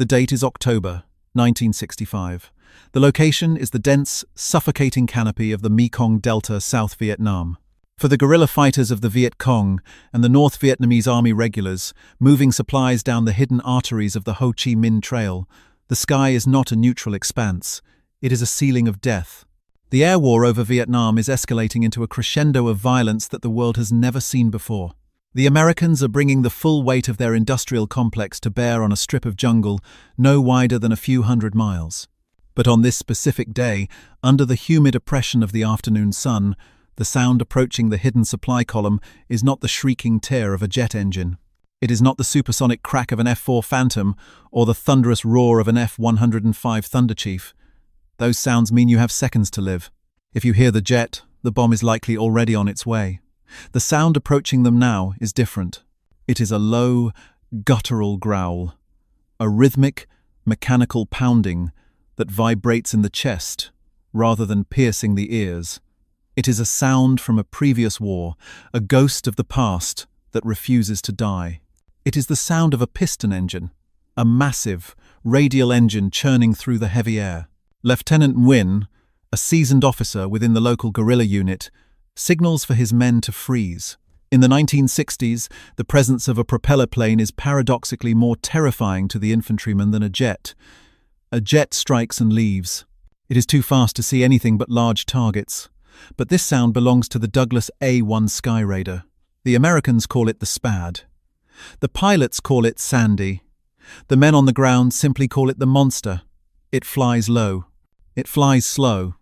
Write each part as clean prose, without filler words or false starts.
The date is October 1965. The location is the dense, suffocating canopy of the Mekong Delta, South Vietnam. For the guerrilla fighters of the Viet Cong and the North Vietnamese Army regulars, moving supplies down the hidden arteries of the Ho Chi Minh Trail, the sky is not a neutral expanse. It is a ceiling of death. The air war over Vietnam is escalating into a crescendo of violence that the world has never seen before. The Americans are bringing the full weight of their industrial complex to bear on a strip of jungle no wider than a few hundred miles. But on this specific day, under the humid oppression of the afternoon sun, the sound approaching the hidden supply column is not the shrieking tear of a jet engine. It is not the supersonic crack of an F-4 Phantom or the thunderous roar of an F-105 Thunderchief. Those sounds mean you have seconds to live. If you hear the jet, the bomb is likely already on its way. The sound approaching them now is different. It is a low, guttural growl, a rhythmic, mechanical pounding that vibrates in the chest rather than piercing the ears. It is a sound from a previous war, a ghost of the past that refuses to die. It is the sound of a piston engine, a massive, radial engine churning through the heavy air. Lieutenant Nguyen, a seasoned officer within the local guerrilla unit, signals for his men to freeze. In the 1960s, the presence of a propeller plane is paradoxically more terrifying to the infantryman than a jet. A jet strikes and leaves. It is too fast to see anything but large targets. But this sound belongs to the Douglas A-1 Sky Raider. The Americans call it the Spad. The pilots call it Sandy. The men on the ground simply call it the Monster. It flies low. It flies slow.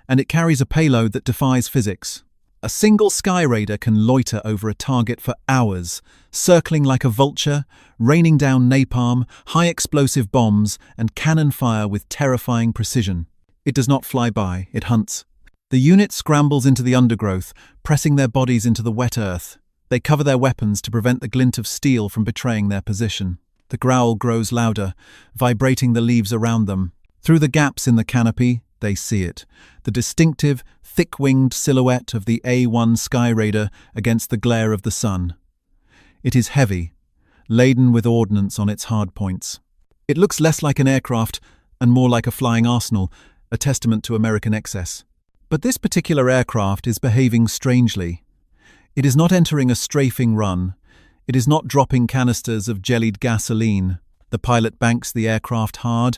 And it carries a payload that defies physics. A single Sky Raider can loiter over a target for hours, circling like a vulture, raining down napalm, high-explosive bombs, and cannon fire with terrifying precision. It does not fly by, it hunts. The unit scrambles into the undergrowth, pressing their bodies into the wet earth. They cover their weapons to prevent the glint of steel from betraying their position. The growl grows louder, vibrating the leaves around them. Through the gaps in the canopy, they see it, the distinctive, thick-winged silhouette of the A-1 Sky Raider against the glare of the sun. It is heavy, laden with ordnance on its hard points. It looks less like an aircraft and more like a flying arsenal, a testament to American excess. But this particular aircraft is behaving strangely. It is not entering a strafing run. It is not dropping canisters of jellied gasoline. The pilot banks the aircraft hard,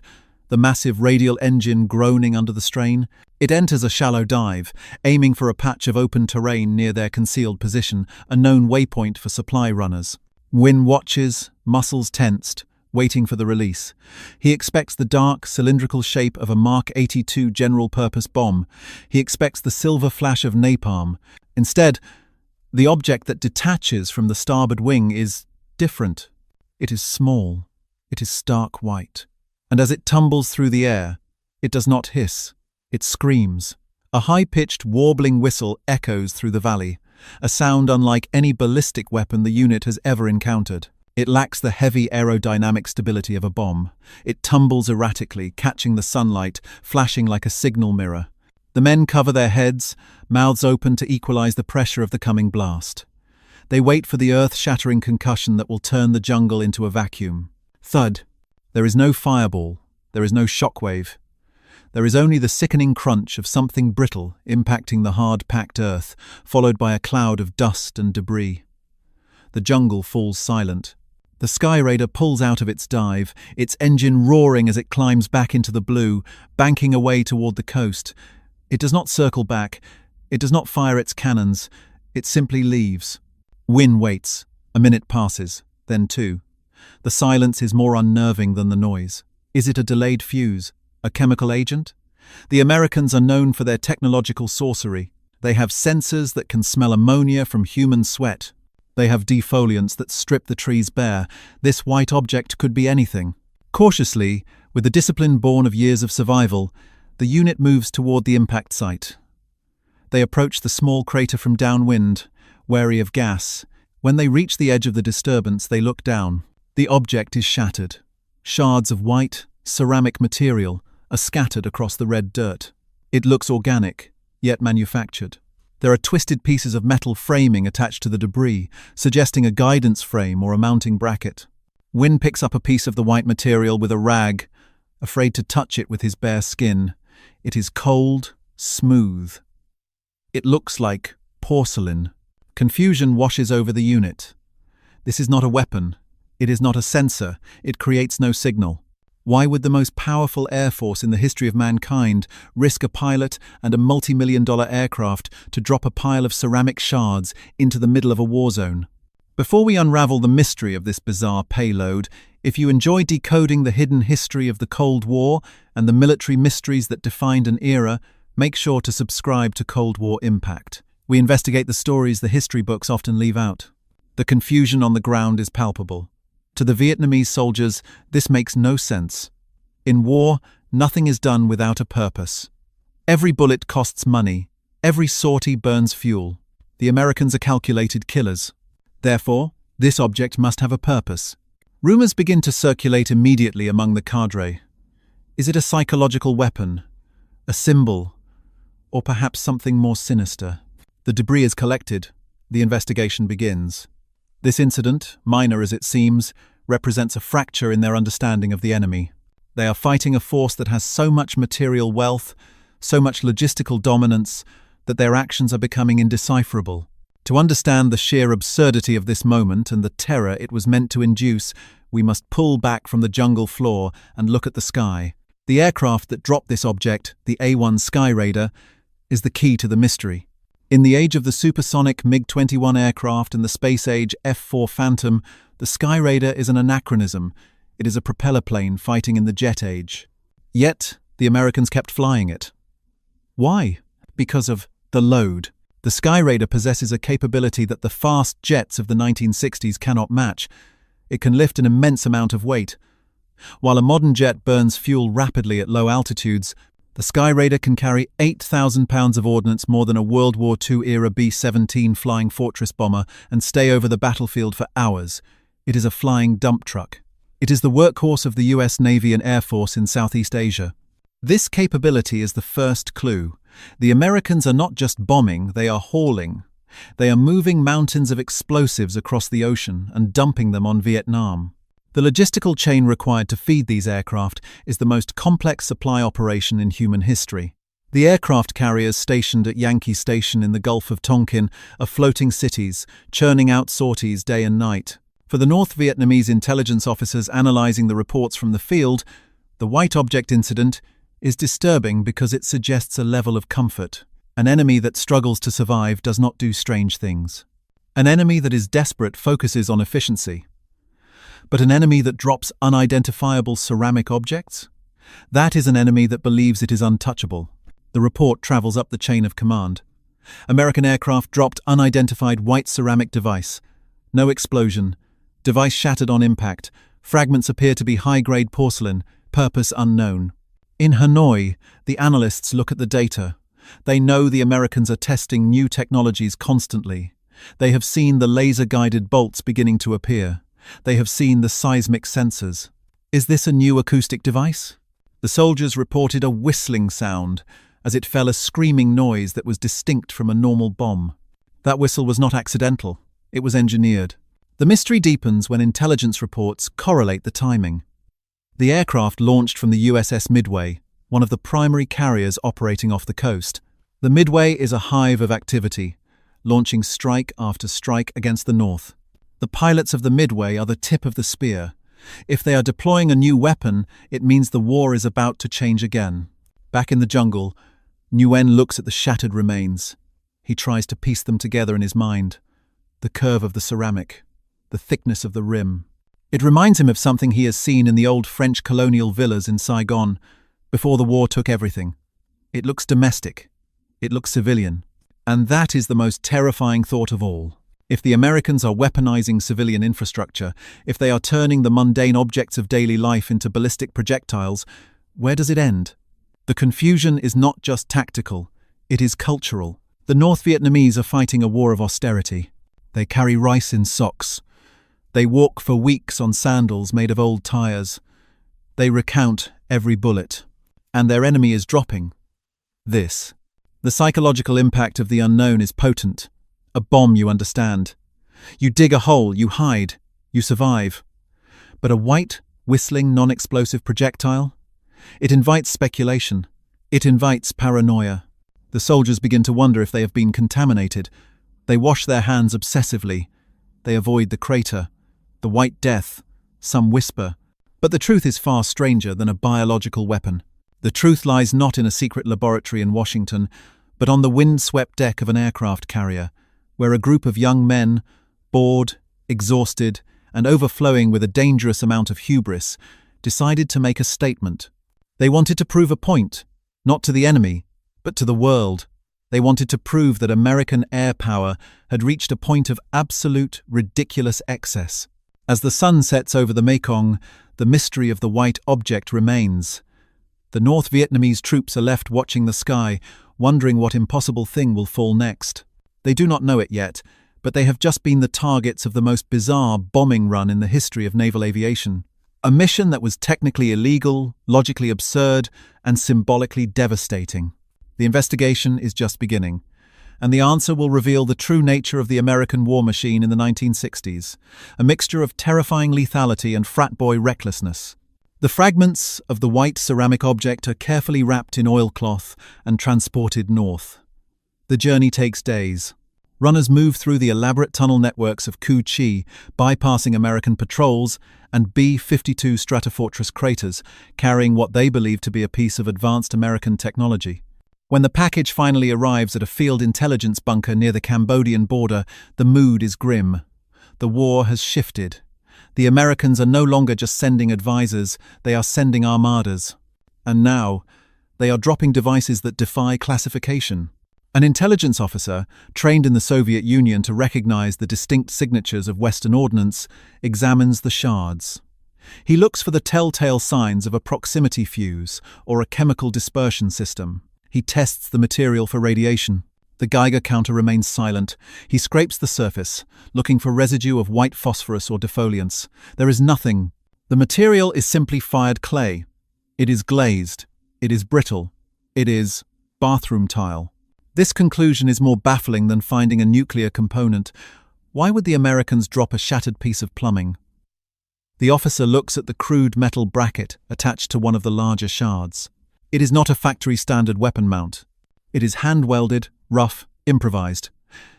the massive radial engine groaning under the strain. It enters a shallow dive, aiming for a patch of open terrain near their concealed position, a known waypoint for supply runners. Nguyen watches, muscles tensed, waiting for the release. He expects the dark, cylindrical shape of a Mark 82 general-purpose bomb. He expects the silver flash of napalm. Instead, the object that detaches from the starboard wing is different. It is small. It is stark white. And as it tumbles through the air, it does not hiss. It screams. A high-pitched, warbling whistle echoes through the valley, a sound unlike any ballistic weapon the unit has ever encountered. It lacks the heavy aerodynamic stability of a bomb. It tumbles erratically, catching the sunlight, flashing like a signal mirror. The men cover their heads, mouths open to equalize the pressure of the coming blast. They wait for the earth-shattering concussion that will turn the jungle into a vacuum. Thud. There is no fireball. There is no shockwave. There is only the sickening crunch of something brittle impacting the hard-packed earth, followed by a cloud of dust and debris. The jungle falls silent. The Sky Raider pulls out of its dive, its engine roaring as it climbs back into the blue, banking away toward the coast. It does not circle back. It does not fire its cannons. It simply leaves. Nguyen waits. A minute passes, then two. The silence is more unnerving than the noise. Is it a delayed fuse? A chemical agent? The Americans are known for their technological sorcery. They have sensors that can smell ammonia from human sweat. They have defoliants that strip the trees bare. This white object could be anything. Cautiously, with the discipline born of years of survival, the unit moves toward the impact site. They approach the small crater from downwind, wary of gas. When they reach the edge of the disturbance, they look down. The object is shattered. Shards of white, ceramic material are scattered across the red dirt. It looks organic, yet manufactured. There are twisted pieces of metal framing attached to the debris, suggesting a guidance frame or a mounting bracket. Wynne picks up a piece of the white material with a rag, afraid to touch it with his bare skin. It is cold, smooth. It looks like porcelain. Confusion washes over the unit. This is not a weapon. It is not a sensor. It creates no signal. Why would the most powerful air force in the history of mankind risk a pilot and a multi-million-dollar aircraft to drop a pile of ceramic shards into the middle of a war zone? Before we unravel the mystery of this bizarre payload, if you enjoy decoding the hidden history of the Cold War and the military mysteries that defined an era, make sure to subscribe to Cold War Impact. We investigate the stories the history books often leave out. The confusion on the ground is palpable. To the Vietnamese soldiers, this makes no sense. In war, nothing is done without a purpose. Every bullet costs money. Every sortie burns fuel. The Americans are calculated killers. Therefore, this object must have a purpose. Rumors begin to circulate immediately among the cadre. Is it a psychological weapon? A symbol? Or perhaps something more sinister? The debris is collected. The investigation begins. This incident, minor as it seems, represents a fracture in their understanding of the enemy. They are fighting a force that has so much material wealth, so much logistical dominance, that their actions are becoming indecipherable. To understand the sheer absurdity of this moment and the terror it was meant to induce, we must pull back from the jungle floor and look at the sky. The aircraft that dropped this object, the A-1 Sky Raider, is the key to the mystery. In the age of the supersonic MiG-21 aircraft and the space-age F-4 Phantom, the Sky Raider is an anachronism. It is a propeller plane fighting in the jet age. Yet, the Americans kept flying it. Why? Because of the load. The Sky Raider possesses a capability that the fast jets of the 1960s cannot match. It can lift an immense amount of weight. While a modern jet burns fuel rapidly at low altitudes, the Sky Raider can carry 8,000 pounds of ordnance more than a World War II-era B-17 Flying Fortress bomber and stay over the battlefield for hours. It is a flying dump truck. It is the workhorse of the US Navy and Air Force in Southeast Asia. This capability is the first clue. The Americans are not just bombing, they are hauling. They are moving mountains of explosives across the ocean and dumping them on Vietnam. The logistical chain required to feed these aircraft is the most complex supply operation in human history. The aircraft carriers stationed at Yankee Station in the Gulf of Tonkin are floating cities, churning out sorties day and night. For the North Vietnamese intelligence officers analyzing the reports from the field, the white object incident is disturbing because it suggests a level of comfort. An enemy that struggles to survive does not do strange things. An enemy that is desperate focuses on efficiency. But an enemy that drops unidentifiable ceramic objects? That is an enemy that believes it is untouchable. The report travels up the chain of command. American aircraft dropped unidentified white ceramic device. No explosion. Device shattered on impact. Fragments appear to be high-grade porcelain. Purpose unknown. In Hanoi, the analysts look at the data. They know the Americans are testing new technologies constantly. They have seen the laser-guided bolts beginning to appear. They have seen the seismic sensors. Is this a new acoustic device? The soldiers reported a whistling sound, as it fell a screaming noise that was distinct from a normal bomb. That whistle was not accidental. It was engineered. The mystery deepens when intelligence reports correlate the timing. The aircraft launched from the USS Midway, one of the primary carriers operating off the coast. The Midway is a hive of activity, launching strike after strike against the north. The pilots of the Midway are the tip of the spear. If they are deploying a new weapon, it means the war is about to change again. Back in the jungle, Nguyen looks at the shattered remains. He tries to piece them together in his mind. The curve of the ceramic, the thickness of the rim. It reminds him of something he has seen in the old French colonial villas in Saigon, before the war took everything. It looks domestic. It looks civilian. And that is the most terrifying thought of all. If the Americans are weaponizing civilian infrastructure, if they are turning the mundane objects of daily life into ballistic projectiles, where does it end? The confusion is not just tactical, it is cultural. The North Vietnamese are fighting a war of austerity. They carry rice in socks. They walk for weeks on sandals made of old tires. They recount every bullet. And their enemy is dropping. This. The psychological impact of the unknown is potent. A bomb, you understand. You dig a hole, you hide, you survive. But a white, whistling, non-explosive projectile? It invites speculation. It invites paranoia. The soldiers begin to wonder if they have been contaminated. They wash their hands obsessively. They avoid the crater, the white death, some whisper. But the truth is far stranger than a biological weapon. The truth lies not in a secret laboratory in Washington, but on the wind-swept deck of an aircraft carrier, where a group of young men, bored, exhausted, and overflowing with a dangerous amount of hubris, decided to make a statement. They wanted to prove a point, not to the enemy, but to the world. They wanted to prove that American air power had reached a point of absolute, ridiculous excess. As the sun sets over the Mekong, the mystery of the white object remains. The North Vietnamese troops are left watching the sky, wondering what impossible thing will fall next. They do not know it yet, but they have just been the targets of the most bizarre bombing run in the history of naval aviation. A mission that was technically illegal, logically absurd, and symbolically devastating. The investigation is just beginning, and the answer will reveal the true nature of the American war machine in the 1960s, a mixture of terrifying lethality and frat boy recklessness. The fragments of the white ceramic object are carefully wrapped in oilcloth and transported north. The journey takes days. Runners move through the elaborate tunnel networks of Cu Chi, bypassing American patrols and B-52 Stratofortress craters, carrying what they believe to be a piece of advanced American technology. When the package finally arrives at a field intelligence bunker near the Cambodian border, the mood is grim. The war has shifted. The Americans are no longer just sending advisors, they are sending armadas. And now, they are dropping devices that defy classification. An intelligence officer, trained in the Soviet Union to recognize the distinct signatures of Western ordnance, examines the shards. He looks for the telltale signs of a proximity fuse or a chemical dispersion system. He tests the material for radiation. The Geiger counter remains silent. He scrapes the surface, looking for residue of white phosphorus or defoliants. There is nothing. The material is simply fired clay. It is glazed. It is brittle. It is bathroom tile. This conclusion is more baffling than finding a nuclear component. Why would the Americans drop a shattered piece of plumbing? The officer looks at the crude metal bracket attached to one of the larger shards. It is not a factory-standard weapon mount. It is hand-welded, rough, improvised.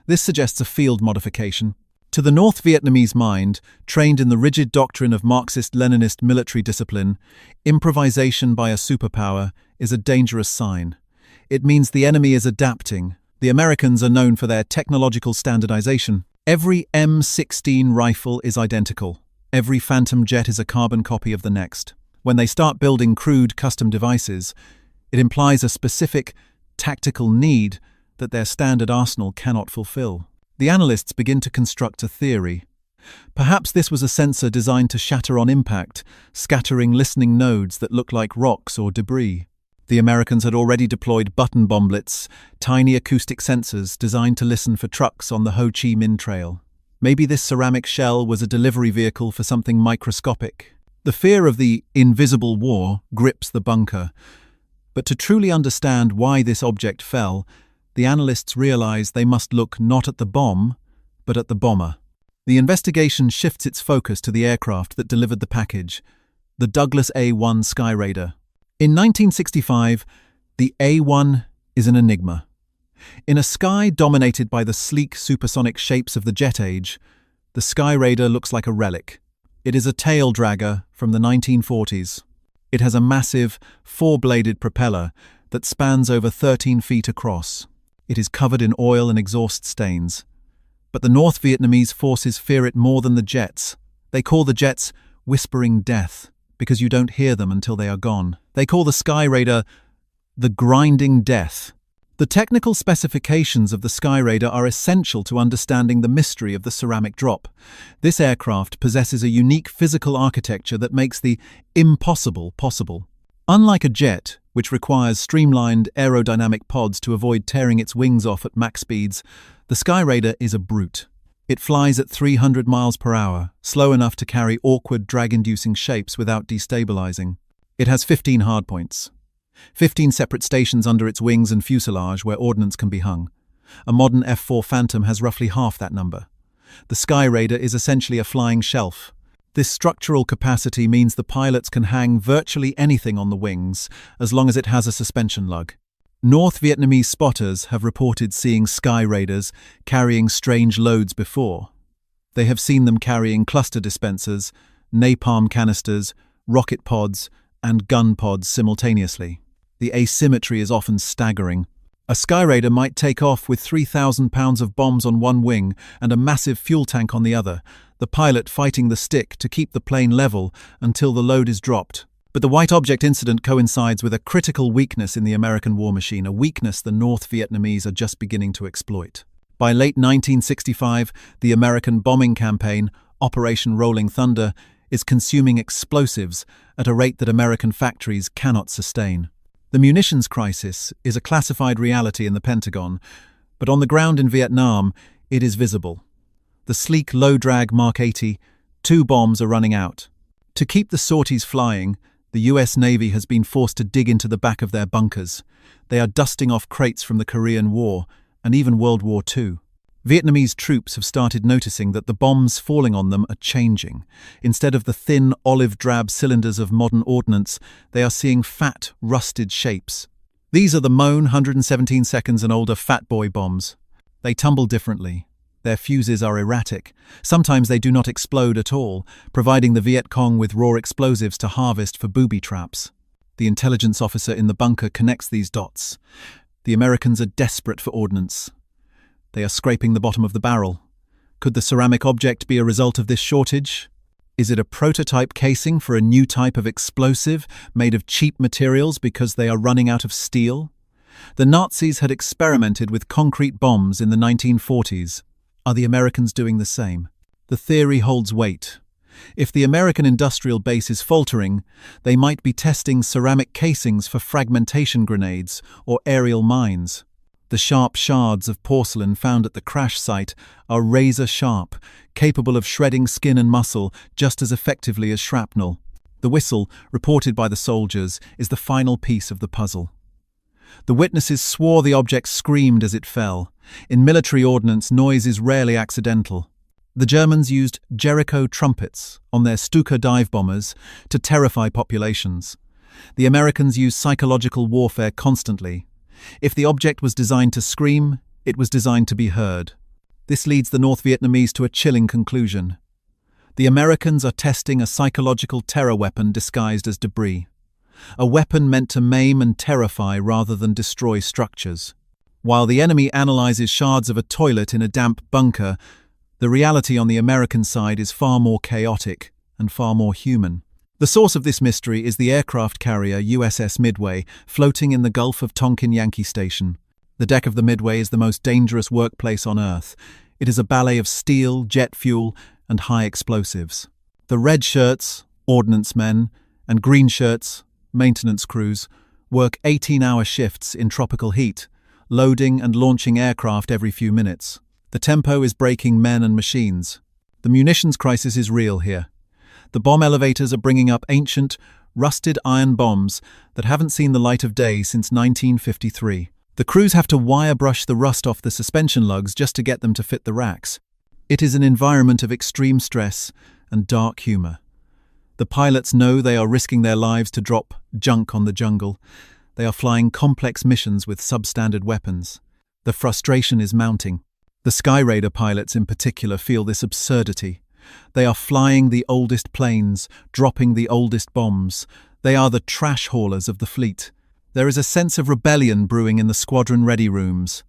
This suggests a field modification. To the North Vietnamese mind, trained in the rigid doctrine of Marxist-Leninist military discipline, improvisation by a superpower is a dangerous sign. It means the enemy is adapting. The Americans are known for their technological standardization. Every M16 rifle is identical. Every Phantom jet is a carbon copy of the next. When they start building crude custom devices, it implies a specific, tactical need that their standard arsenal cannot fulfill. The analysts begin to construct a theory. Perhaps this was a sensor designed to shatter on impact, scattering listening nodes that look like rocks or debris. The Americans had already deployed button bomblets, tiny acoustic sensors designed to listen for trucks on the Ho Chi Minh Trail. Maybe this ceramic shell was a delivery vehicle for something microscopic. The fear of the invisible war grips the bunker. But to truly understand why this object fell, the analysts realize they must look not at the bomb, but at the bomber. The investigation shifts its focus to the aircraft that delivered the package, the Douglas A-1 Skyraider. In 1965, the A-1 is an enigma. In a sky dominated by the sleek supersonic shapes of the jet age, the Skyraider looks like a relic. It is a tail dragger from the 1940s. It has a massive, four-bladed propeller that spans over 13 feet across. It is covered in oil and exhaust stains. But the North Vietnamese forces fear it more than the jets. They call the jets whispering death, because you don't hear them until they are gone. They call the Skyraider the grinding death. The technical specifications of the Skyraider are essential to understanding the mystery of the ceramic drop. This aircraft possesses a unique physical architecture that makes the impossible possible. Unlike a jet, which requires streamlined aerodynamic pods to avoid tearing its wings off at max speeds, the Skyraider is a brute. It flies at 300 miles per hour, slow enough to carry awkward drag-inducing shapes without destabilizing. It has 15 hardpoints. 15 separate stations under its wings and fuselage where ordnance can be hung. A modern F-4 Phantom has roughly half that number. The Skyraider is essentially a flying shelf. This structural capacity means the pilots can hang virtually anything on the wings, as long as it has a suspension lug. North Vietnamese spotters have reported seeing sky raiders carrying strange loads before. They have seen them carrying cluster dispensers, napalm canisters, rocket pods, and gun pods simultaneously. The asymmetry is often staggering. A sky raider might take off with 3,000 pounds of bombs on one wing and a massive fuel tank on the other, the pilot fighting the stick to keep the plane level until the load is dropped. But the white object incident coincides with a critical weakness in the American war machine, a weakness the North Vietnamese are just beginning to exploit. By late 1965, the American bombing campaign, Operation Rolling Thunder, is consuming explosives at a rate that American factories cannot sustain. The munitions crisis is a classified reality in the Pentagon, but on the ground in Vietnam, it is visible. The sleek, low-drag Mark 80, 2 bombs are running out. To keep the sorties flying, the US Navy has been forced to dig into the back of their bunkers. They are dusting off crates from the Korean War and even World War II. Vietnamese troops have started noticing that the bombs falling on them are changing. Instead of the thin, olive-drab cylinders of modern ordnance, they are seeing fat, rusted shapes. These are the Moan 117 seconds and older Fat Boy bombs. They tumble differently. Their fuses are erratic. Sometimes they do not explode at all, providing the Viet Cong with raw explosives to harvest for booby traps. The intelligence officer in the bunker connects these dots. The Americans are desperate for ordnance. They are scraping the bottom of the barrel. Could the ceramic object be a result of this shortage? Is it a prototype casing for a new type of explosive made of cheap materials because they are running out of steel? The Nazis had experimented with concrete bombs in the 1940s. Are the Americans doing the same? The theory holds weight. If the American industrial base is faltering, they might be testing ceramic casings for fragmentation grenades or aerial mines. The sharp shards of porcelain found at the crash site are razor sharp, capable of shredding skin and muscle just as effectively as shrapnel. The whistle, reported by the soldiers, is the final piece of the puzzle. The witnesses swore the object screamed as it fell. In military ordnance, noise is rarely accidental. The Germans used Jericho trumpets on their Stuka dive bombers to terrify populations. The Americans use psychological warfare constantly. If the object was designed to scream, it was designed to be heard. This leads the North Vietnamese to a chilling conclusion. The Americans are testing a psychological terror weapon disguised as debris. A weapon meant to maim and terrify rather than destroy structures. While the enemy analyzes shards of a toilet in a damp bunker, the reality on the American side is far more chaotic and far more human. The source of this mystery is the aircraft carrier USS Midway, floating in the Gulf of Tonkin Yankee Station. The deck of the Midway is the most dangerous workplace on Earth. It is a ballet of steel, jet fuel, and high explosives. The red shirts, ordnance men, and green shirts, maintenance crews, work 18-hour shifts in tropical heat, loading and launching aircraft every few minutes. The tempo is breaking men and machines. The munitions crisis is real here. The bomb elevators are bringing up ancient, rusted iron bombs that haven't seen the light of day since 1953. The crews have to wire brush the rust off the suspension lugs just to get them to fit the racks. It is an environment of extreme stress and dark humor. The pilots know they are risking their lives to drop junk on the jungle. They are flying complex missions with substandard weapons. The frustration is mounting. The Sky Raider pilots in particular feel this absurdity. They are flying the oldest planes, dropping the oldest bombs. They are the trash haulers of the fleet. There is a sense of rebellion brewing in the squadron ready rooms.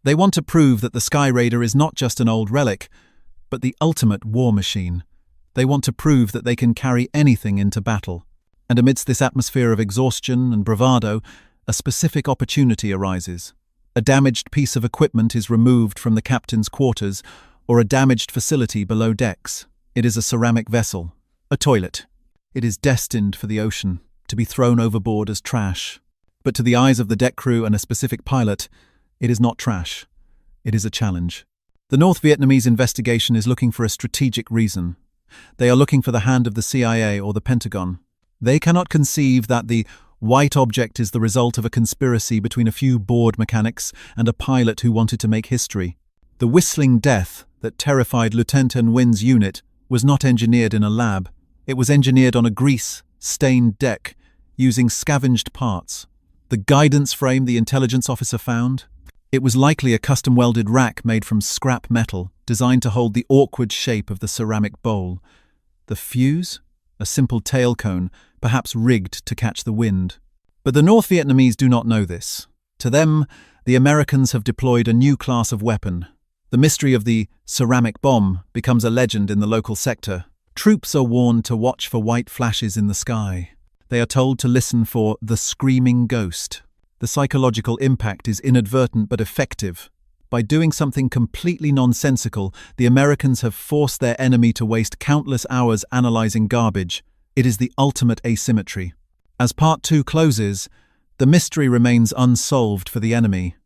They want to prove that the Sky Raider is not just an old relic, but the ultimate war machine. They want to prove that they can carry anything into battle. And amidst this atmosphere of exhaustion and bravado, a specific opportunity arises. A damaged piece of equipment is removed from the captain's quarters, or a damaged facility below decks. It is a ceramic vessel, a toilet. It is destined for the ocean, to be thrown overboard as trash. But to the eyes of the deck crew and a specific pilot, it is not trash. It is a challenge. The North Vietnamese investigation is looking for a strategic reason. They are looking for the hand of the CIA or the Pentagon. They cannot conceive that the white object is the result of a conspiracy between a few bored mechanics and a pilot who wanted to make history. The whistling death that terrified Lieutenant Nguyen's unit was not engineered in a lab. It was engineered on a grease-stained deck, using scavenged parts. The guidance frame the intelligence officer found? It was likely a custom-welded rack made from scrap metal, designed to hold the awkward shape of the ceramic bowl. The fuse? A simple tail cone, perhaps rigged to catch the wind. But the North Vietnamese do not know this. To them, the Americans have deployed a new class of weapon. The mystery of the ceramic bomb becomes a legend in the local sector. Troops are warned to watch for white flashes in the sky. They are told to listen for the screaming ghost. The psychological impact is inadvertent but effective. By doing something completely nonsensical, the Americans have forced their enemy to waste countless hours analyzing garbage. It is the ultimate asymmetry. As Part 2 closes, the mystery remains unsolved for the enemy.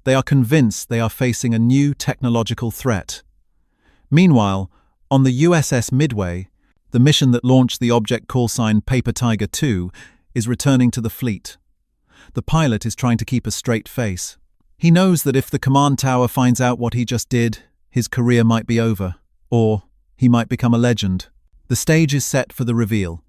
They are convinced they are facing a new technological threat. Meanwhile, on the USS Midway, the mission that launched the object call sign Paper Tiger 2 is returning to the fleet. The pilot is trying to keep a straight face. He knows that if the command tower finds out what he just did, his career might be over, or he might become a legend. The stage is set for the reveal.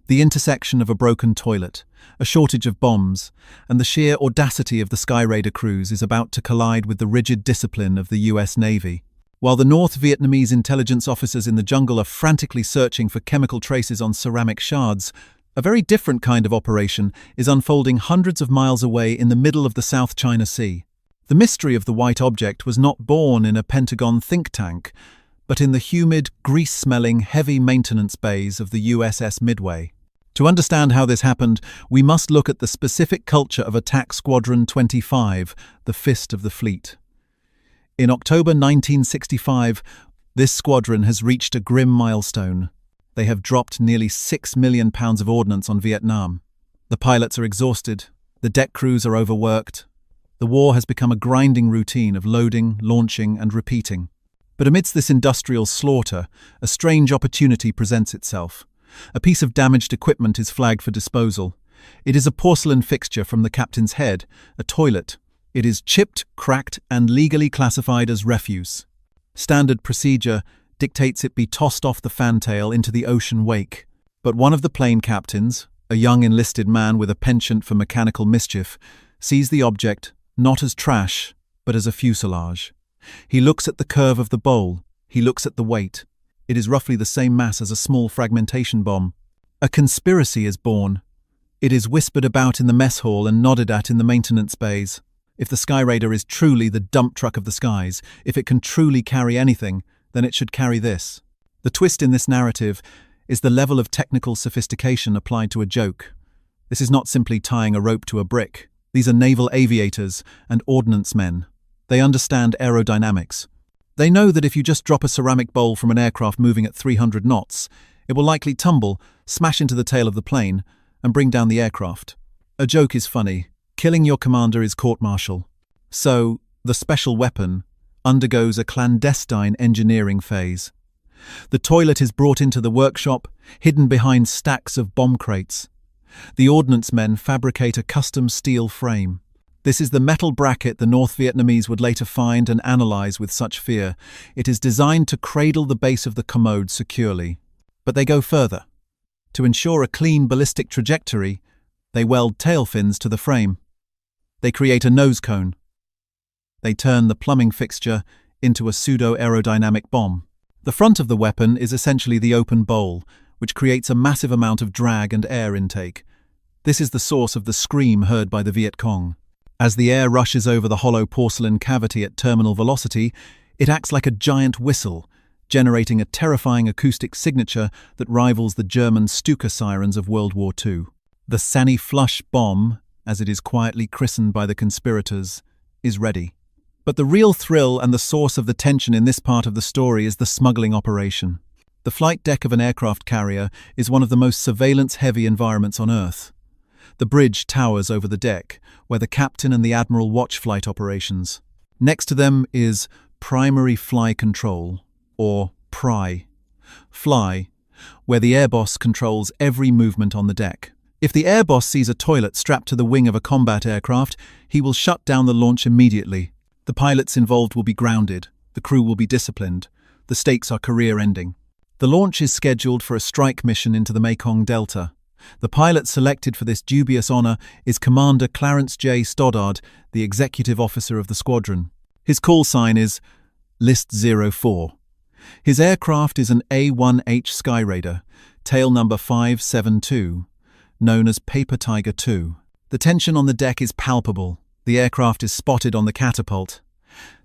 The intersection of a broken toilet, a shortage of bombs, and the sheer audacity of the Skyraider crews is about to collide with the rigid discipline of the US Navy. While the North Vietnamese intelligence officers in the jungle are frantically searching for chemical traces on ceramic shards, a very different kind of operation is unfolding hundreds of miles away in the middle of the South China Sea. The mystery of the white object was not born in a Pentagon think tank, but in the humid, grease-smelling, heavy maintenance bays of the USS Midway. To understand how this happened, we must look at the specific culture of Attack Squadron 25, the Fist of the Fleet. In October 1965, this squadron has reached a grim milestone. They have dropped nearly 6 million pounds of ordnance on Vietnam. The pilots are exhausted. The deck crews are overworked. The war has become a grinding routine of loading, launching, and repeating. But amidst this industrial slaughter, a strange opportunity presents itself. A piece of damaged equipment is flagged for disposal. It is a porcelain fixture from the captain's head, a toilet. It is chipped, cracked, and legally classified as refuse. Standard procedure dictates it be tossed off the fantail into the ocean wake. But one of the plane captains, a young enlisted man with a penchant for mechanical mischief, sees the object not as trash, but as a fuselage. He looks at the curve of the bowl. He looks at the weight. It is roughly the same mass as a small fragmentation bomb. A conspiracy is born. It is whispered about in the mess hall and nodded at in the maintenance bays. If the Skyraider is truly the dump truck of the skies, if it can truly carry anything, then it should carry this. The twist in this narrative is the level of technical sophistication applied to a joke. This is not simply tying a rope to a brick. These are naval aviators and ordnance men. They understand aerodynamics. They know that if you just drop a ceramic bowl from an aircraft moving at 300 knots, it will likely tumble, smash into the tail of the plane, and bring down the aircraft. A joke is funny. Killing your commander is court-martial. So, the special weapon undergoes a clandestine engineering phase. The toilet is brought into the workshop, hidden behind stacks of bomb crates. The ordnance men fabricate a custom steel frame. This is the metal bracket the North Vietnamese would later find and analyze with such fear. It is designed to cradle the base of the commode securely. But they go further. To ensure a clean ballistic trajectory, they weld tail fins to the frame. They create a nose cone. They turn the plumbing fixture into a pseudo-aerodynamic bomb. The front of the weapon is essentially the open bowl, which creates a massive amount of drag and air intake. This is the source of the scream heard by the Viet Cong. As the air rushes over the hollow porcelain cavity at terminal velocity, it acts like a giant whistle, generating a terrifying acoustic signature that rivals the German Stuka sirens of World War II. The Sani Flush bomb, as it is quietly christened by the conspirators, is ready. But the real thrill and the source of the tension in this part of the story is the smuggling operation. The flight deck of an aircraft carrier is one of the most surveillance-heavy environments on Earth. The bridge towers over the deck, where the captain and the admiral watch flight operations. Next to them is Primary Fly Control, or PRI. Fly, where the air boss controls every movement on the deck. If the air boss sees a toilet strapped to the wing of a combat aircraft, he will shut down the launch immediately. The pilots involved will be grounded. The crew will be disciplined. The stakes are career-ending. The launch is scheduled for a strike mission into the Mekong Delta. The pilot selected for this dubious honor is Commander Clarence J. Stoddard, the executive officer of the squadron. His call sign is List 04. His aircraft is an A-1H Skyraider, tail number 572, known as Paper Tiger II. The tension on the deck is palpable. The aircraft is spotted on the catapult.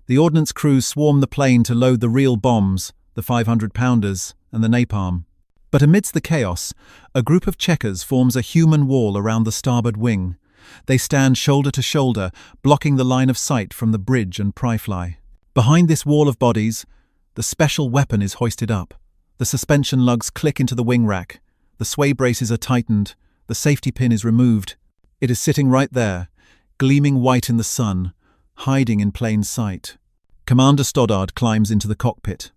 The ordnance crews swarm the plane to load the real bombs, the 500-pounders, and the napalm. But amidst the chaos, a group of checkers forms a human wall around the starboard wing. They stand shoulder to shoulder, blocking the line of sight from the bridge and pryfly. Behind this wall of bodies, the special weapon is hoisted up. The suspension lugs click into the wing rack. The sway braces are tightened. The safety pin is removed. It is sitting right there, gleaming white in the sun, hiding in plain sight. Commander Stoddard climbs into the cockpit.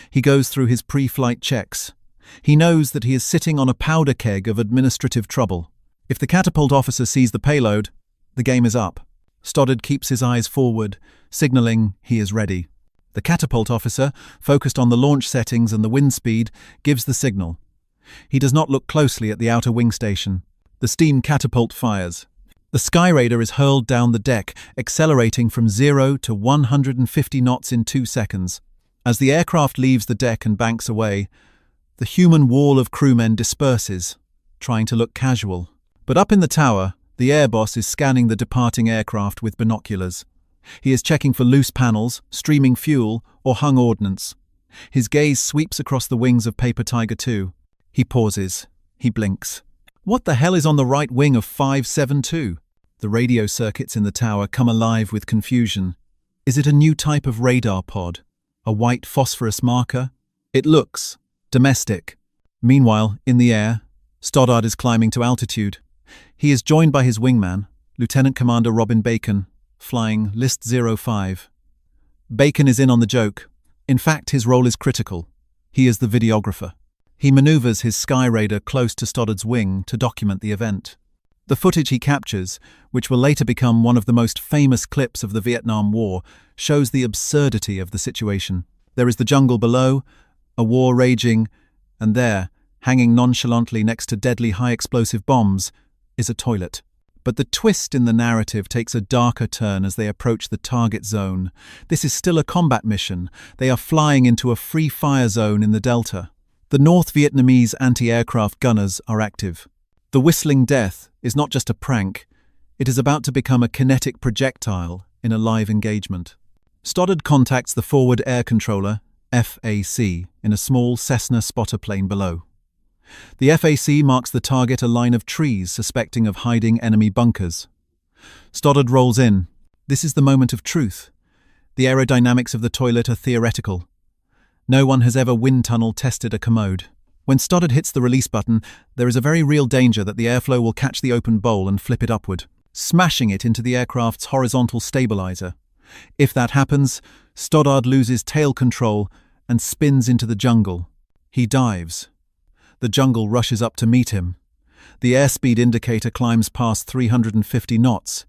He goes through his pre-flight checks. He knows that he is sitting on a powder keg of administrative trouble. If the catapult officer sees the payload, the game is up. Stoddard keeps his eyes forward, signaling he is ready. The catapult officer, focused on the launch settings and the wind speed, gives the signal. He does not look closely at the outer wing station. The steam catapult fires. The Skyraider is hurled down the deck, accelerating from 0 to 150 knots in 2 seconds. As the aircraft leaves the deck and banks away, the human wall of crewmen disperses, trying to look casual. But up in the tower, the air boss is scanning the departing aircraft with binoculars. He is checking for loose panels, streaming fuel, or hung ordnance. His gaze sweeps across the wings of Paper Tiger II. He pauses. He blinks. What the hell is on the right wing of 572? The radio circuits in the tower come alive with confusion. Is it a new type of radar pod? A white phosphorus marker? It looks domestic. Meanwhile, in the air, Stoddard is climbing to altitude. He is joined by his wingman, Lieutenant Commander Robin Bacon, flying List 05. Bacon is in on the joke. In fact, his role is critical. He is the videographer. He maneuvers his Skyraider close to Stoddard's wing to document the event. The footage he captures, which will later become one of the most famous clips of the Vietnam War, shows the absurdity of the situation. There is the jungle below, a war raging, and there, hanging nonchalantly next to deadly high-explosive bombs, is a toilet. But the twist in the narrative takes a darker turn as they approach the target zone. This is still a combat mission. They are flying into a free fire zone in the Delta. The North Vietnamese anti-aircraft gunners are active. The whistling death is not just a prank. It is about to become a kinetic projectile in a live engagement. Stoddard contacts the forward air controller, FAC, in a small Cessna spotter plane below. The FAC marks the target a line of trees suspecting of hiding enemy bunkers. Stoddard rolls in. This is the moment of truth. The aerodynamics of the toilet are theoretical. No one has ever wind tunnel tested a commode. When Stoddard hits the release button, there is a very real danger that the airflow will catch the open bowl and flip it upward, smashing it into the aircraft's horizontal stabilizer. If that happens, Stoddard loses tail control and spins into the jungle. He dives. The jungle rushes up to meet him. The airspeed indicator climbs past 350 knots.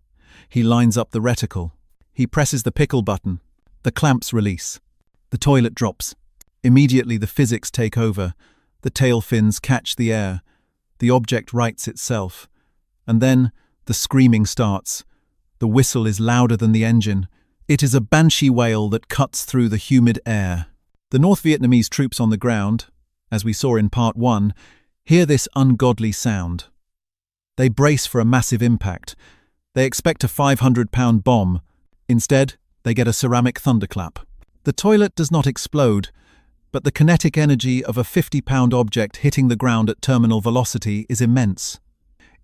He lines up the reticle. He presses the pickle button. The clamps release. The toilet drops. Immediately the physics take over. The tail fins catch the air. The object rights itself. And then the screaming starts. The whistle is louder than the engine. It is a banshee wail that cuts through the humid air. The North Vietnamese troops on the ground, as we saw in Part 1, hear this ungodly sound. They brace for a massive impact. They expect a 500-pound bomb. Instead, they get a ceramic thunderclap. The toilet does not explode, but the kinetic energy of a 50-pound object hitting the ground at terminal velocity is immense.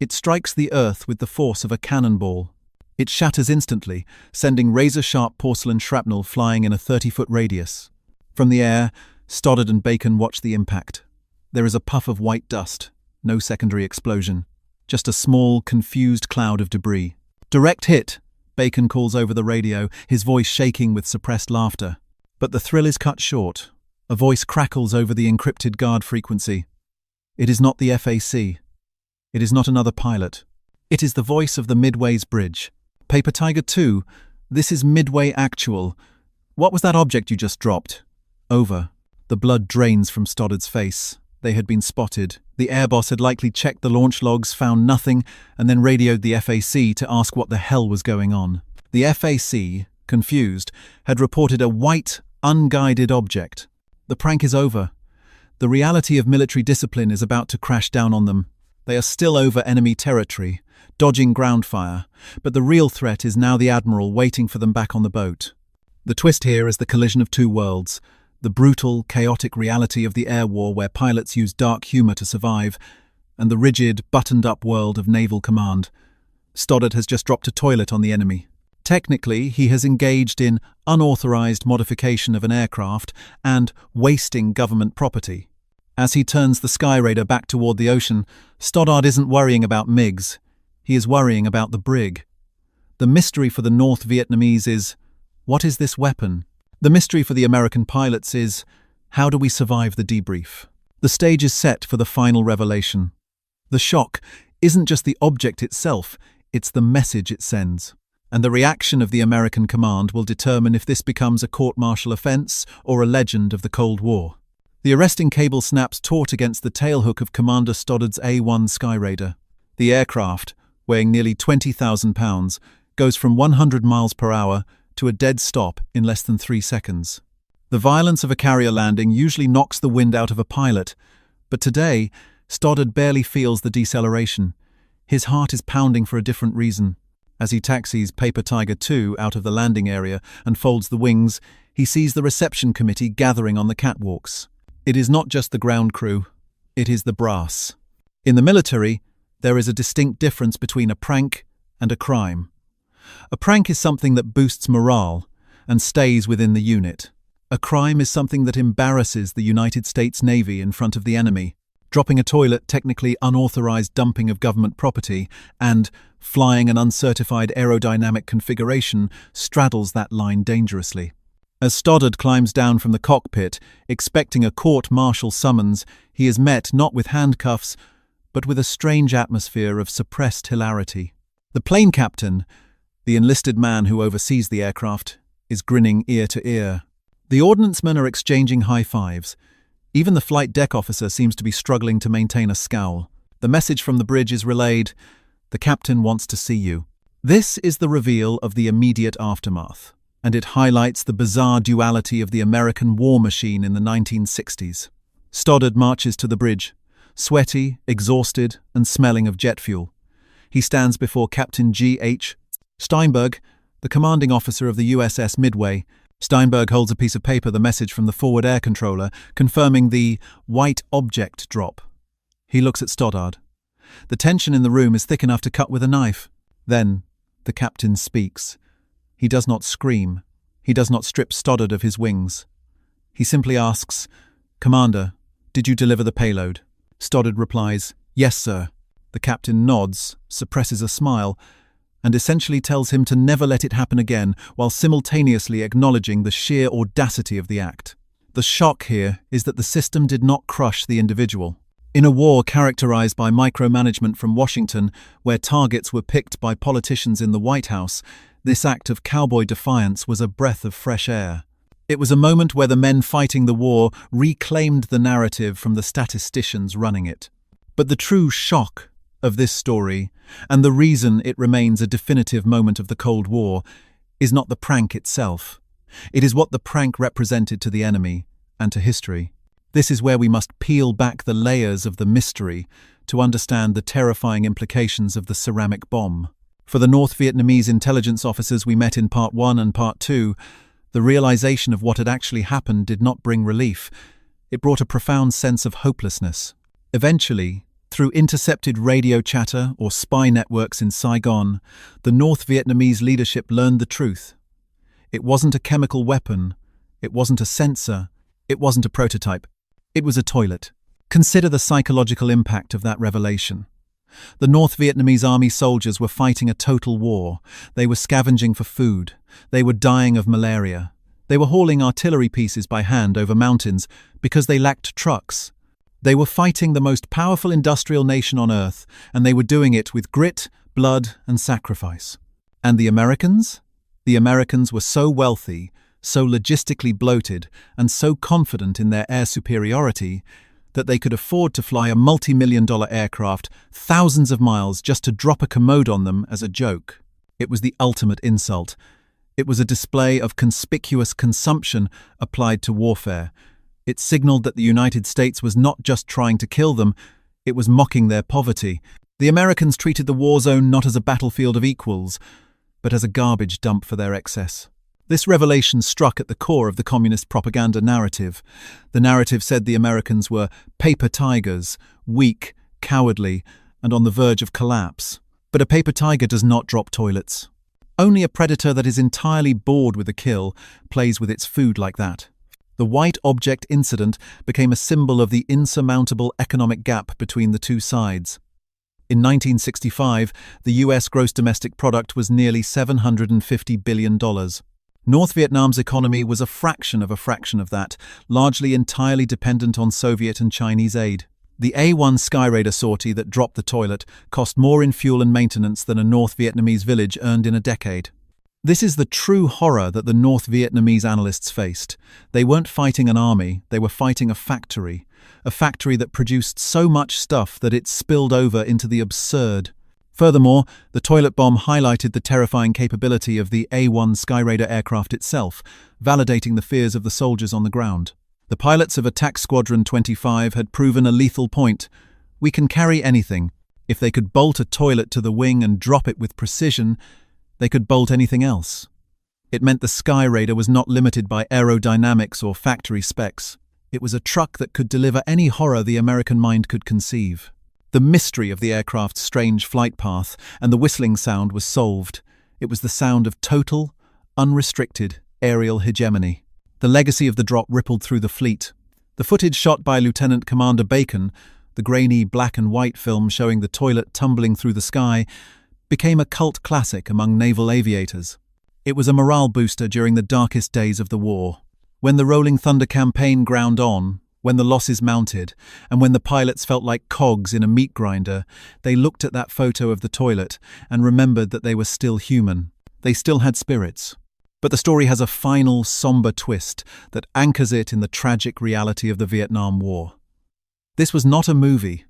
It strikes the earth with the force of a cannonball. It shatters instantly, sending razor-sharp porcelain shrapnel flying in a 30-foot radius. From the air, Stoddard and Bacon watch the impact. There is a puff of white dust, no secondary explosion, just a small, confused cloud of debris. Direct hit, Bacon calls over the radio, his voice shaking with suppressed laughter. But the thrill is cut short. A voice crackles over the encrypted guard frequency. It is not the FAC. It is not another pilot. It is the voice of the Midway's bridge. Paper Tiger II, this is Midway Actual. What was that object you just dropped? Over. The The blood drains from Stoddard's face. They had been spotted. The air boss had likely checked the launch logs, found nothing, and then radioed the FAC to ask what the hell was going on. The FAC, confused, had reported a white, unguided object. The prank is over. The reality of military discipline is about to crash down on them. They are still over enemy territory, dodging ground fire, but the real threat is now the Admiral waiting for them back on the boat. The twist here is the collision of two worlds. The brutal, chaotic reality of the air war where pilots use dark humor to survive, and the rigid, buttoned-up world of naval command. Stoddard has just dropped a toilet on the enemy. Technically, he has engaged in unauthorized modification of an aircraft and wasting government property. As he turns the Skyraider back toward the ocean, Stoddard isn't worrying about MiGs. He is worrying about the brig. The mystery for the North Vietnamese is, what is this weapon? The mystery for the American pilots is, how do we survive the debrief? The stage is set for the final revelation. The shock isn't just the object itself, it's the message it sends. And the reaction of the American command will determine if this becomes a court-martial offense or a legend of the Cold War. The arresting cable snaps taut against the tailhook of Commander Stoddard's A-1 Skyraider. The aircraft, weighing nearly 20,000 pounds, goes from 100 miles per hour to a dead stop in less than 3 seconds. The violence of a carrier landing usually knocks the wind out of a pilot, but today, Stoddard barely feels the deceleration. His heart is pounding for a different reason. As he taxis Paper Tiger 2 out of the landing area and folds the wings, he sees the reception committee gathering on the catwalks. It is not just the ground crew, it is the brass. In the military, there is a distinct difference between a prank and a crime. A prank is something that boosts morale and stays within the unit. A crime is something that embarrasses the United States Navy in front of the enemy. Dropping a toilet, technically unauthorized dumping of government property, and flying an uncertified aerodynamic configuration straddles that line dangerously. As Stoddard climbs down from the cockpit, expecting a court-martial summons, he is met not with handcuffs, but with a strange atmosphere of suppressed hilarity. The plane captain, the enlisted man who oversees the aircraft, is grinning ear to ear. The ordnancemen are exchanging high fives. Even the flight deck officer seems to be struggling to maintain a scowl. The message from the bridge is relayed, "The captain wants to see you." This is the reveal of the immediate aftermath, and it highlights the bizarre duality of the American war machine in the 1960s. Stoddard marches to the bridge, sweaty, exhausted, and smelling of jet fuel. He stands before Captain G.H. Steinberg, the commanding officer of the USS Midway. Steinberg holds a piece of paper, the message from the forward air controller, confirming the white object drop. He looks at Stoddard. The tension in the room is thick enough to cut with a knife. Then, the captain speaks. He does not scream. He does not strip Stoddard of his wings. He simply asks, "Commander, did you deliver the payload?" Stoddard replies, "Yes, sir." The captain nods, suppresses a smile, and essentially tells him to never let it happen again, while simultaneously acknowledging the sheer audacity of the act. The shock here is that the system did not crush the individual. In a war characterized by micromanagement from Washington, where targets were picked by politicians in the White House, this act of cowboy defiance was a breath of fresh air. It was a moment where the men fighting the war reclaimed the narrative from the statisticians running it. But the true shock of this story, and the reason it remains a definitive moment of the Cold War, is not the prank itself. It is what the prank represented to the enemy and to history. This is where we must peel back the layers of the mystery to understand the terrifying implications of the ceramic bomb. For the North Vietnamese intelligence officers we met in Part 1 and Part 2, the realization of what had actually happened did not bring relief. It brought a profound sense of hopelessness. Eventually, through intercepted radio chatter or spy networks in Saigon, the North Vietnamese leadership learned the truth. It wasn't a chemical weapon, it wasn't a sensor, it wasn't a prototype. It was a toilet. Consider the psychological impact of that revelation. The North Vietnamese army soldiers were fighting a total war. They were scavenging for food. They were dying of malaria. They were hauling artillery pieces by hand over mountains because they lacked trucks. They were fighting the most powerful industrial nation on earth, and they were doing it with grit, blood, and sacrifice. And the Americans? The Americans were so wealthy, so logistically bloated and so confident in their air superiority that they could afford to fly a multi-million-dollar aircraft thousands of miles just to drop a commode on them as a joke. It was the ultimate insult. It was a display of conspicuous consumption applied to warfare. It signaled that the United States was not just trying to kill them, it was mocking their poverty. The Americans treated the war zone not as a battlefield of equals, but as a garbage dump for their excess. This revelation struck at the core of the communist propaganda narrative. The narrative said the Americans were paper tigers, weak, cowardly, and on the verge of collapse. But a paper tiger does not drop toilets. Only a predator that is entirely bored with a kill plays with its food like that. The white object incident became a symbol of the insurmountable economic gap between the two sides. In 1965, the US gross domestic product was nearly $750 billion. North Vietnam's economy was a fraction of that, largely entirely dependent on Soviet and Chinese aid. The A-1 Skyraider sortie that dropped the toilet cost more in fuel and maintenance than a North Vietnamese village earned in a decade. This is the true horror that the North Vietnamese analysts faced. They weren't fighting an army, they were fighting a factory that produced so much stuff that it spilled over into the absurd. Furthermore, the toilet bomb highlighted the terrifying capability of the A-1 Skyraider aircraft itself, validating the fears of the soldiers on the ground. The pilots of Attack Squadron 25 had proven a lethal point. We can carry anything. If they could bolt a toilet to the wing and drop it with precision, they could bolt anything else. It meant the Skyraider was not limited by aerodynamics or factory specs. It was a truck that could deliver any horror the American mind could conceive. The mystery of the aircraft's strange flight path and the whistling sound was solved. It was the sound of total, unrestricted aerial hegemony. The legacy of the drop rippled through the fleet. The footage shot by Lieutenant Commander Bacon, the grainy black and white film showing the toilet tumbling through the sky, became a cult classic among naval aviators. It was a morale booster during the darkest days of the war. When the Rolling Thunder campaign ground on, when the losses mounted, and when the pilots felt like cogs in a meat grinder, they looked at that photo of the toilet and remembered that they were still human. They still had spirits. But the story has a final, somber twist that anchors it in the tragic reality of the Vietnam War. This was not a movie.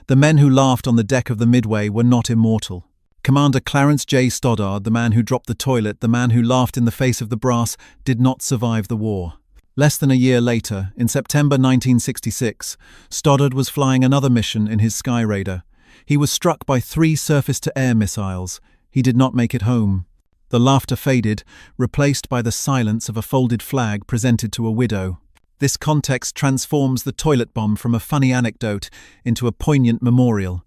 The men who laughed on the deck of the Midway were not immortal. Commander Clarence J. Stoddard, the man who dropped the toilet, the man who laughed in the face of the brass, did not survive the war. Less than a year later, in September 1966, Stoddard was flying another mission in his Skyraider. He was struck by 3 surface-to-air missiles. He did not make it home. The laughter faded, replaced by the silence of a folded flag presented to a widow. This context transforms the toilet bomb from a funny anecdote into a poignant memorial.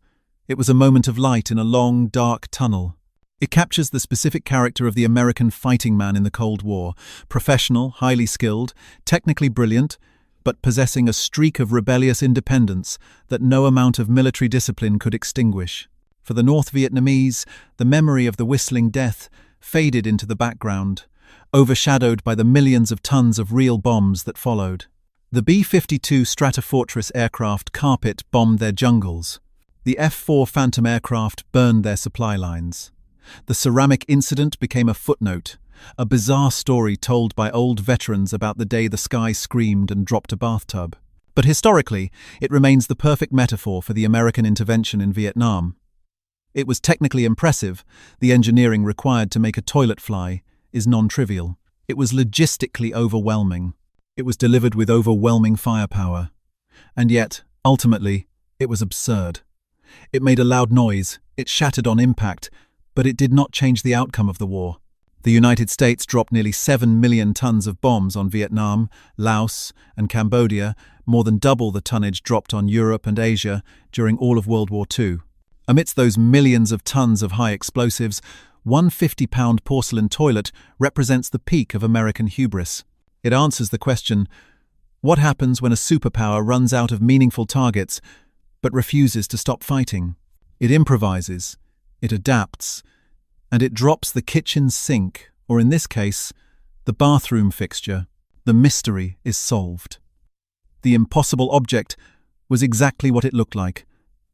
It was a moment of light in a long, dark tunnel. It captures the specific character of the American fighting man in the Cold War, professional, highly skilled, technically brilliant, but possessing a streak of rebellious independence that no amount of military discipline could extinguish. For the North Vietnamese, the memory of the whistling death faded into the background, overshadowed by the millions of tons of real bombs that followed. The B-52 Stratofortress aircraft carpet bombed their jungles. The F-4 Phantom aircraft burned their supply lines. The ceramic incident became a footnote, a bizarre story told by old veterans about the day the sky screamed and dropped a bathtub. But historically, it remains the perfect metaphor for the American intervention in Vietnam. It was technically impressive. The engineering required to make a toilet fly is non-trivial. It was logistically overwhelming. It was delivered with overwhelming firepower. And yet, ultimately, it was absurd. It made a loud noise, it shattered on impact, but it did not change the outcome of the war. The United States dropped nearly 7 million tons of bombs on Vietnam, Laos, and Cambodia, more than double the tonnage dropped on Europe and Asia during all of World War II. Amidst those millions of tons of high explosives, one 50-pound porcelain toilet represents the peak of American hubris. It answers the question, what happens when a superpower runs out of meaningful targets but refuses to stop fighting? It improvises, it adapts, and it drops the kitchen sink, or in this case, the bathroom fixture. The mystery is solved. The impossible object was exactly what it looked like,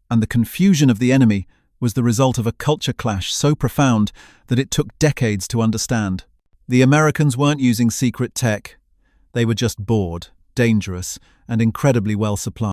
and the confusion of the enemy was the result of a culture clash so profound that it took decades to understand. The Americans weren't using secret tech. They were just bored, dangerous, and incredibly well supplied.